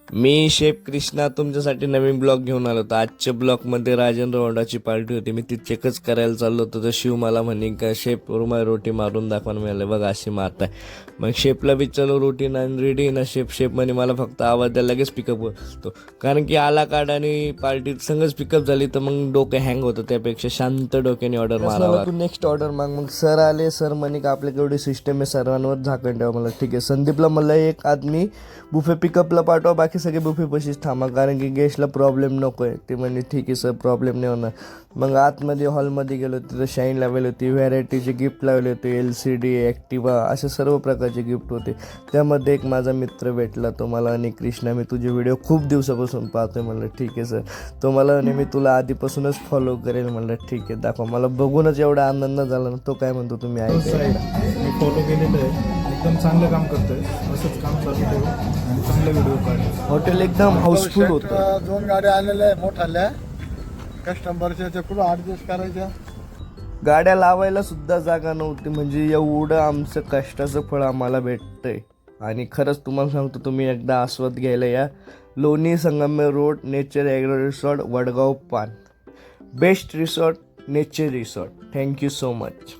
मी chef Krishna तुमच्यासाठी नवीन blog घेऊन आलो होतो. आजच्या ब्लॉगमध्ये राजेंद्र होंडाची पार्टी होती. मी ती चेकच करायला चाललो होतो तर शिव मला म्हणे का शेफ रुमाल रोटी मारून दाखवायला मिळाले बघा अशी मारताय. मग शेफला विचारलं रोटी नाही रेडी ना शेफ म्हणे मला फक्त आवाज द्यायला लगेच पिकअप होतो. कारण की आला कार्ड आणि पार्टी संगच पिकअप झाली तर मग डोकं हँग होतं. त्यापेक्षा शांत डोक्याने ऑर्डर मारावा. तू नेक्स्ट ऑर्डर मग सर आले. सर म्हणे का आपल्याकडे एवढी सिस्टम आहे सर्वांवर झाकण ठेवा. मला ठीक आहे. संदीपला मला एक आदमी बुफे पिकअपला पाठवा बाकी सगळे बुफे पशीच थांबा कारण की गेस्टला प्रॉब्लेम नको आहे. ते म्हणजे ठीक आहे सर प्रॉब्लेम नाही होणार. मग आतमध्ये हॉलमध्ये गेलो तिथं शाईन लावली होती. व्हॅरायटीचे गिफ्ट लावले होते. LCD ॲक्टिवा असे सर्व प्रकारचे गिफ्ट होते. त्यामध्ये एक माझा मित्र भेटला तो मला आणि कृष्णा मी तुझे व्हिडिओ खूप दिवसापासून पाहतोय. म्हणलं ठीक आहे सर. तो मला मी तुला आधीपासूनच फॉलो करेल. म्हणलं ठीक आहे दाखवा. मला बघूनच एवढा आनंद झाला ना. तो काय म्हणतो तुम्ही ऐकाय मी फॉलो केलेलं आहे. एकदम चांगलं काम करतोय. असंच काम चालू ठेवू आणि चांगले व्हिडिओ काढ. हॉटेल एकदम हाऊसफुल होतं. 2 गाड्या आलेल्या आहे मोठ्याल्या कस्टमरच्या कुठं ॲडजस्ट करायच्या. गाड्या लावायला सुद्धा जागा नव्हती. म्हणजे एवढं आमचं कष्टाचं फळ आम्हाला भेटतंय. आणि खरंच तुम्हाला सांगतो तुम्ही एकदा आस्वाद घ्यायला या. Loni Sangamner road nature agro resort Vadgaon Pan. Best resort nature resort. Thank you so much.